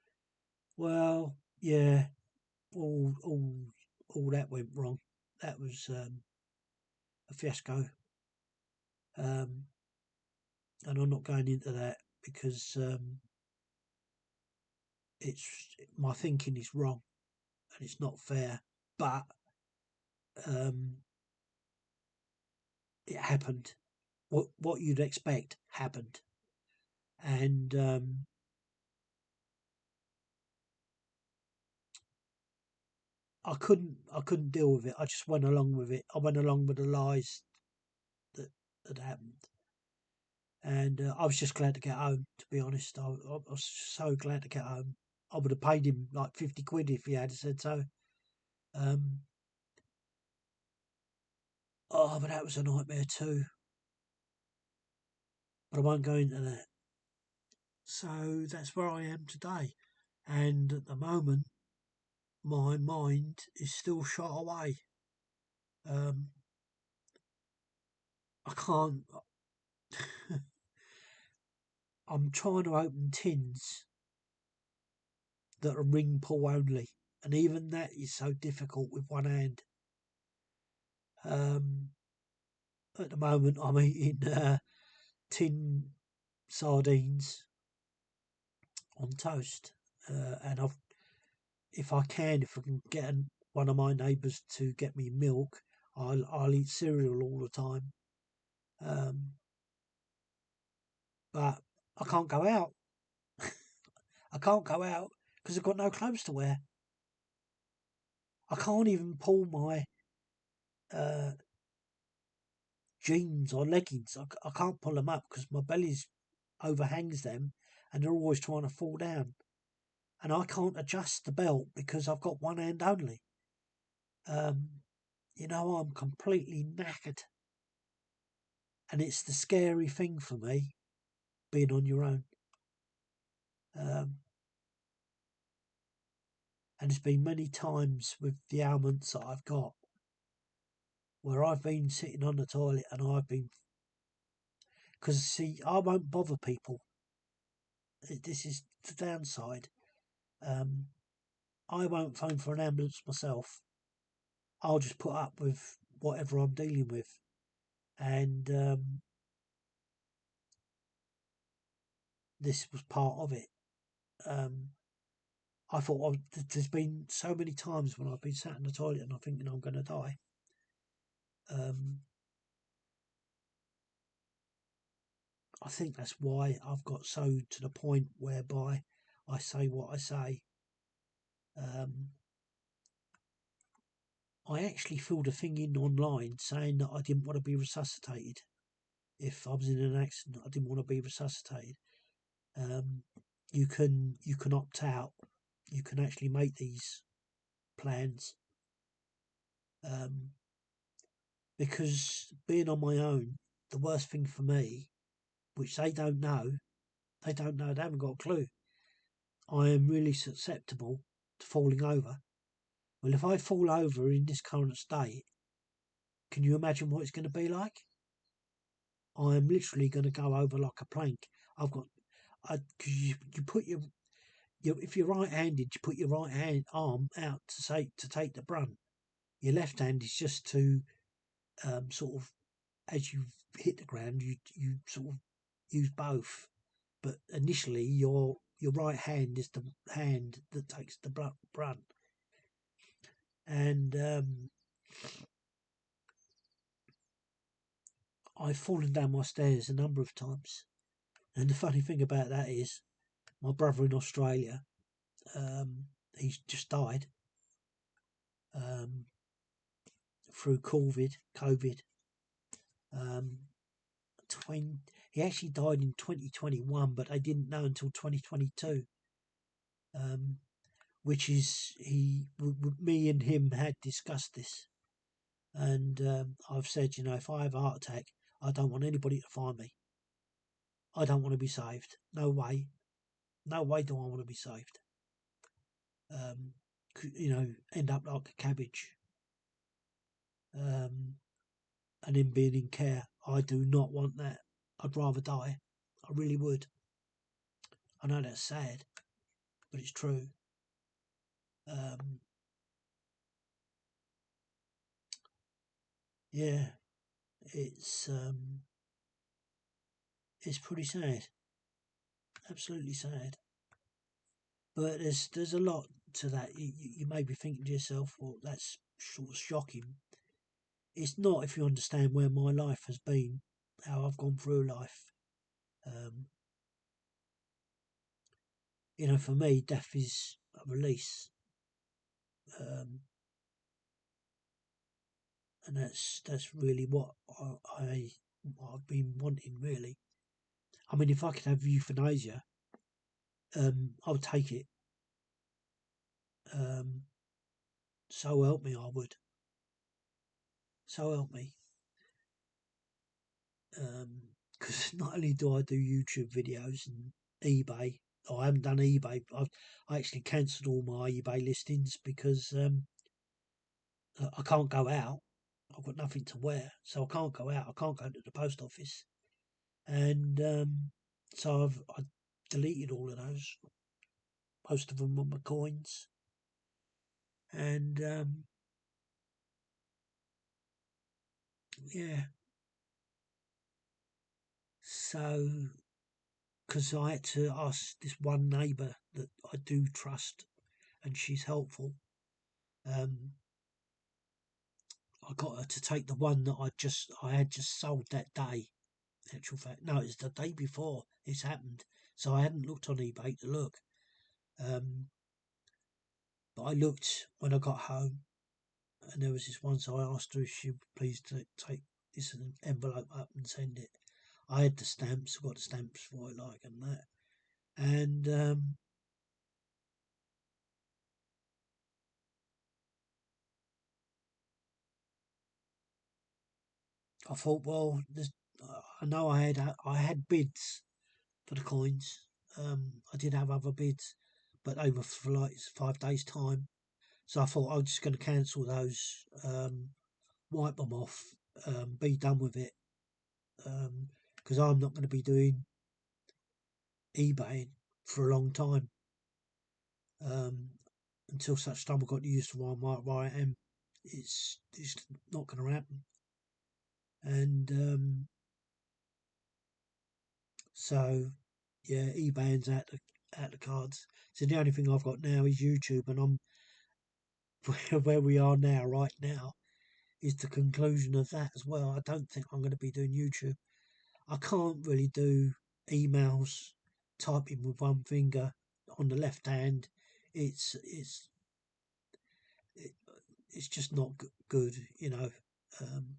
A: Well, yeah, all that went wrong. That was a fiasco. Um, and I'm not going into that because it's my thinking is wrong and it's not fair. But um, it happened. What you'd expect happened, and I couldn't deal with it. I just went along with it. I went along with the lies that happened, And I was just glad to get home. To be honest, I was so glad to get home. I would have paid him like 50 quid if he had said so. Um, oh, but that was a nightmare too. But I won't go into that. So that's where I am today. And at the moment, my mind is still shot away. Um, I can't. I'm trying to open tins that are ring pull only, and even that is so difficult with one hand. Um, at the moment, I'm eating tin sardines on toast, and if I can get one of my neighbours to get me milk, I'll eat cereal all the time. Um, but I can't go out. I can't go out because I've got no clothes to wear. I can't even pull my uh, jeans or leggings. I can't pull them up because my belly's overhangs them, and they're always trying to fall down. And I can't adjust the belt because I've got one hand only. Um, I'm completely knackered, and it's the scary thing for me being on your own. Um, and there's been many times with the ailments that I've got where I've been sitting on the toilet and I've been, because see, I won't bother people. This is the downside. Um, I won't phone for an ambulance myself. I'll just put up with whatever I'm dealing with. And this was part of it. Um, I thought there's been so many times when I've been sat in the toilet and I'm thinking I'm going to die. Um, I think that's why I've got so to the point whereby I say what I say. Um, I actually filled a thing in online saying that I didn't want to be resuscitated. If I was in an accident, I didn't want to be resuscitated. Um, you can opt out. You can actually make these plans, um, because being on my own, the worst thing for me, which they don't know, they haven't got a clue. I am really susceptible to falling over. Well, if I fall over in this current state, can you imagine what it's going to be like? I am literally going to go over like a plank. I've got, because you put if you're right-handed, you put your arm out to take the brunt. Your left hand is just to sort of, as you hit the ground, you sort of use both. But initially, your right hand is the hand that takes the brunt. And I've fallen down my stairs a number of times. And the funny thing about that is, my brother in Australia, he's just died um, through COVID. Um, 20, he actually died in 2021, but they didn't know until 2022. Um, which is me and him had discussed this, and I've said, if I have a heart attack, I don't want anybody to find me. I don't want to be saved. No way. No way do I want to be saved. End up like a cabbage. And then being in care. I do not want that. I'd rather die. I really would. I know that's sad, but it's true. Um, yeah, it's pretty sad. Absolutely sad. But there's a lot to that. You may be thinking to yourself, well, that's sort of shocking. It's not if you understand where my life has been, how I've gone through life. Um, for me, death is a release, um, and that's really what I've been wanting, really. I mean, if I could have euthanasia, I would take it. So help me, I would. So help me. Because not only do I do YouTube videos and eBay, I haven't done eBay. I actually cancelled all my eBay listings because I can't go out. I've got nothing to wear, so I can't go out. I can't go to the post office, and so I deleted all of those. Most of them were my coins, and yeah. So, because I had to ask this one neighbour that I do trust, and she's helpful. I got her to take the one that I had just sold that day. In actual fact, no, it's the day before this happened, so I hadn't looked on eBay to look. Um, but I looked when I got home, and there was this one, so I asked her if she would please take this envelope up and send it. I had the stamps, I got the stamps for it, like and that, and I thought, well, I know I had bids for the coins. I did have other bids, but they were for like 5 days time. So I thought I was just going to cancel those, wipe them off, be done with it, because I'm not going to be doing eBay for a long time, um, until such time I got used to where I am. It's not going to happen, and so yeah, eBay's out the cards. So the only thing I've got now is YouTube, and I'm where we are now, right now, is the conclusion of that as well. I don't think I'm going to be doing YouTube. I can't really do emails typing with one finger on the left hand. It's it's it, it's just not good, you know. Um,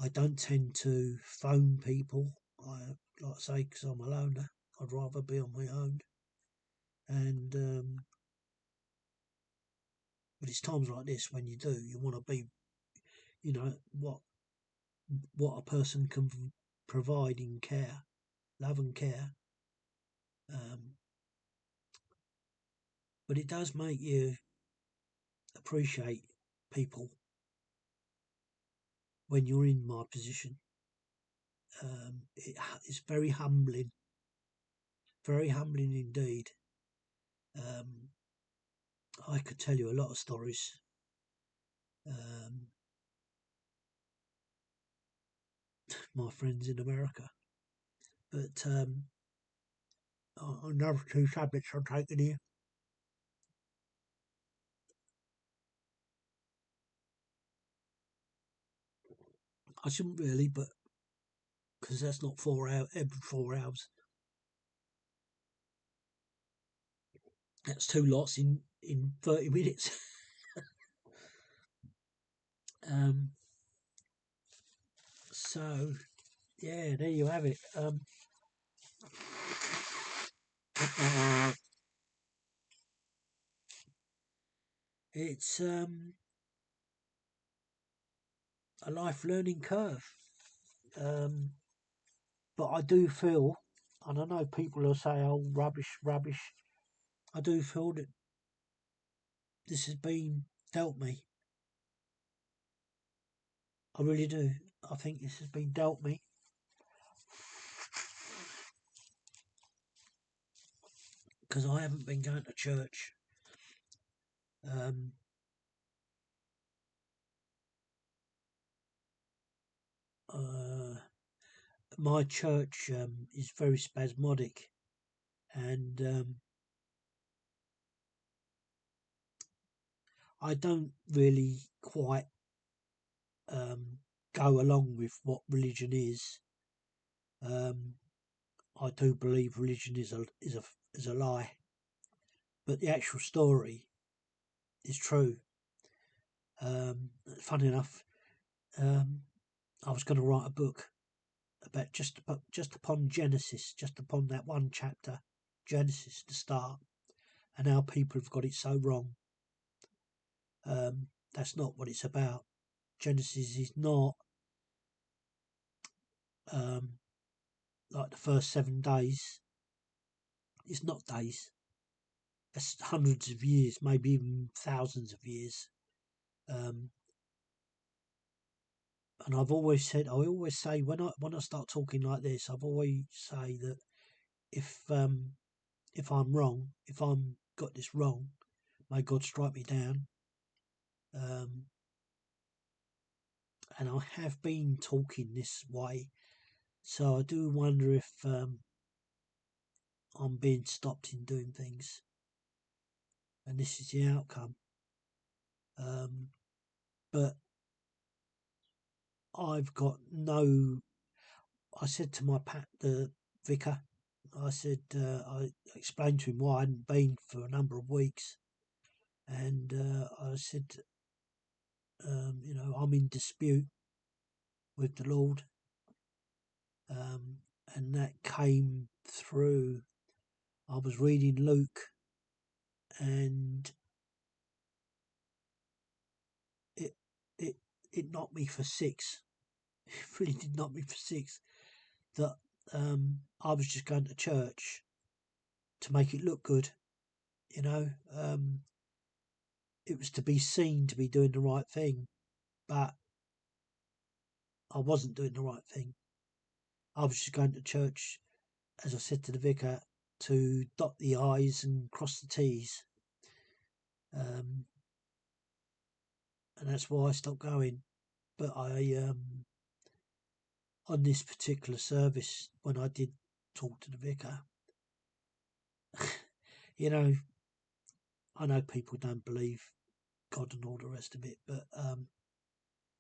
A: I don't tend to phone people. I like I say because I'm a loner. I'd rather be on my own. And but it's times like this when you do, you want to be, you know, what a person can provide in care, love and care. Um, but it does make you appreciate people when you're in my position. It's very humbling indeed. Um, I could tell you a lot of stories. Um, my friends in America, but another two subjects I'm taking here. I shouldn't really, but because that's not 4 hours, every 4 hours. That's two lots in 30 minutes. um, so yeah, there you have it. It's a life learning curve. Um, but I do feel, and I know people will say, "Oh, rubbish, rubbish." I do feel that this has been dealt me. I really do. I think this has been dealt me because I haven't been going to church. Um, uh, my church is very spasmodic, and I don't really quite um, go along with what religion is. Um, I do believe religion is a lie, but the actual story is true. Funny enough, um, I was going to write a book about just upon Genesis, just upon that one chapter, Genesis, the start, and how people have got it so wrong. That's not what it's about. Genesis is not like the first 7 days. It's not days. That's hundreds of years, maybe even thousands of years. And I've always said, I always say when I start talking like this, I've always say that if I'm wrong, if I'm got this wrong, may God strike me down. And I have been talking this way, so I do wonder if I'm being stopped in doing things, and this is the outcome. But I've got no. I said to the vicar, I said I explained to him why I hadn't been for a number of weeks, and I said, I'm in dispute with the Lord, and that came through. I was reading Luke, and it knocked me for six. It really did knock me for six. That I was just going to church to make it look good, you know. It was to be seen to be doing the right thing, but I wasn't doing the right thing. I was just going to church, as I said to the vicar, to dot the I's and cross the T's. And that's why I stopped going. But I, on this particular service, when I did talk to the vicar, you know, I know people don't believe God and all the rest of it, but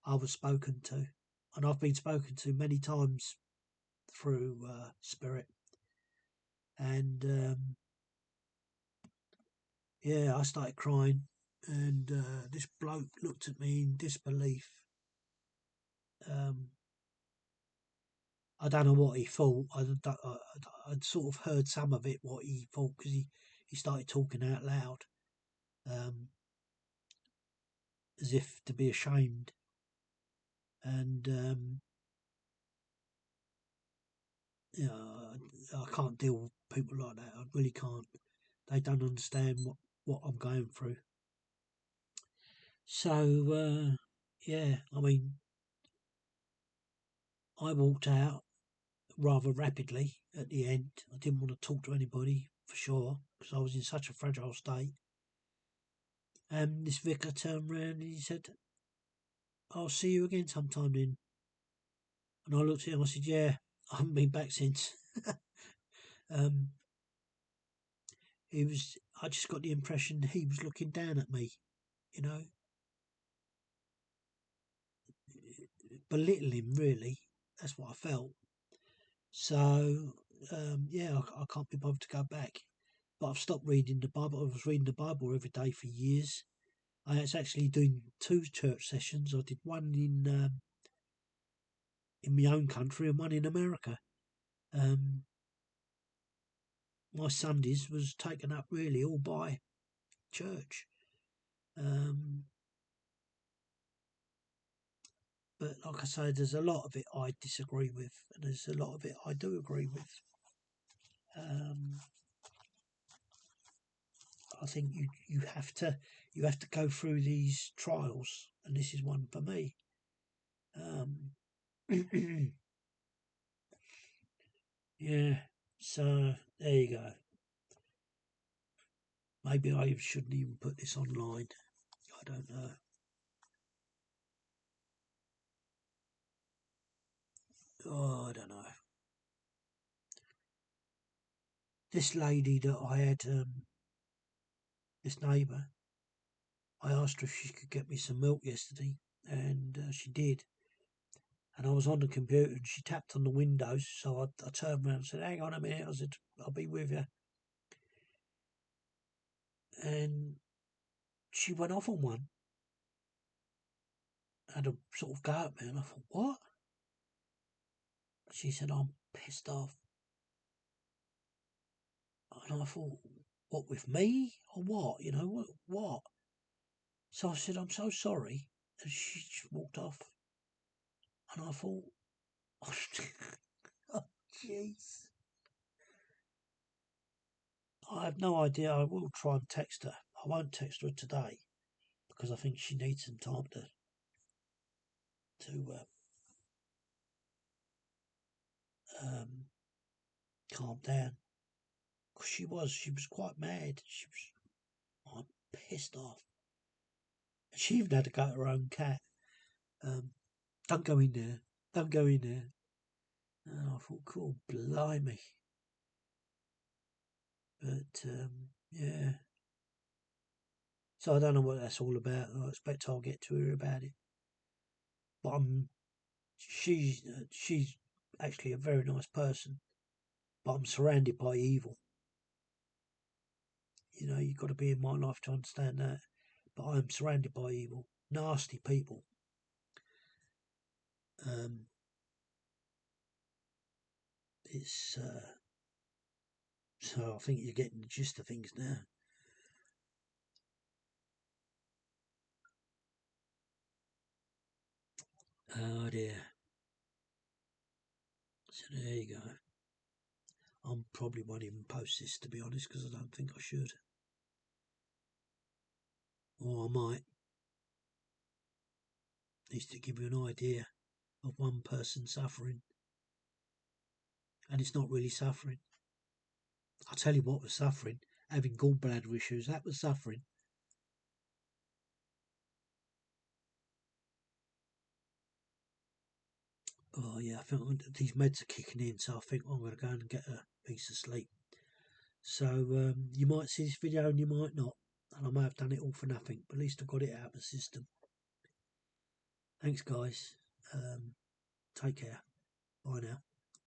A: I was spoken to, and I've been spoken to many times through spirit, and yeah, I started crying, and this bloke looked at me in disbelief. I don't know what he thought. I'd sort of heard some of it, what he thought, because he started talking out loud, as if to be ashamed. And, I can't deal with people like that. I really can't. They don't understand what I'm going through. So, yeah, I mean, I walked out rather rapidly at the end. I didn't want to talk to anybody, for sure, because I was in such a fragile state. And this vicar turned round and he said, "I'll see you again sometime then." And I looked at him, I said, "Yeah, I haven't been back since." um, I just got the impression he was looking down at me, you know, belittling, really. That's what I felt. So, yeah, I can't be bothered to go back. But I've stopped reading the Bible. I was reading the Bible every day for years. I was actually doing 2 church sessions. I did one in my own country and one in America. My Sundays was taken up really all by church. But like I say, there's a lot of it I disagree with, and there's a lot of it I do agree with. I think you have to go through these trials, and this is one for me. Yeah, so there you go. Maybe I shouldn't even put this online. I don't know. Oh, I don't know. This lady that I had, this neighbour, I asked her if she could get me some milk yesterday, and she did. And I was on the computer, and she tapped on the windows, so I turned around and said, "Hang on a minute." I said, "I'll be with you." And she went off on one. Had a sort of go at me, and I thought, what? She said, I'm pissed off. And I thought, what, with me? Or what? You know, what? So I said, I'm so sorry. And she just walked off. And I thought, oh, jeez. I have no idea. I will try and text her. I won't text her today because I think she needs some time to calm down. Because she was quite mad. I'm pissed off. She even had to go to her own cat. Don't go in there. Don't go in there. And I thought, cool, blimey. But yeah. So I don't know what that's all about. I expect I'll get to her about it. But she's actually a very nice person. But I'm surrounded by evil. You know, you've got to be in my life to understand that. But I am surrounded by evil, nasty people. It's so I think you're getting the gist of things now. Oh dear. So there you go. I probably won't even post this, to be honest, because I don't think I should. Or I might. Needs to give you an idea of one person suffering. And it's not really suffering. I'll tell you what was suffering. Having gallbladder issues, that was suffering. Oh yeah, I think these meds are kicking in, so I think I'm going to go and get a piece of sleep. So you might see this video and you might not. And I may have done it all for nothing, but at least I got it out of the system. Thanks guys. Take care. Bye now.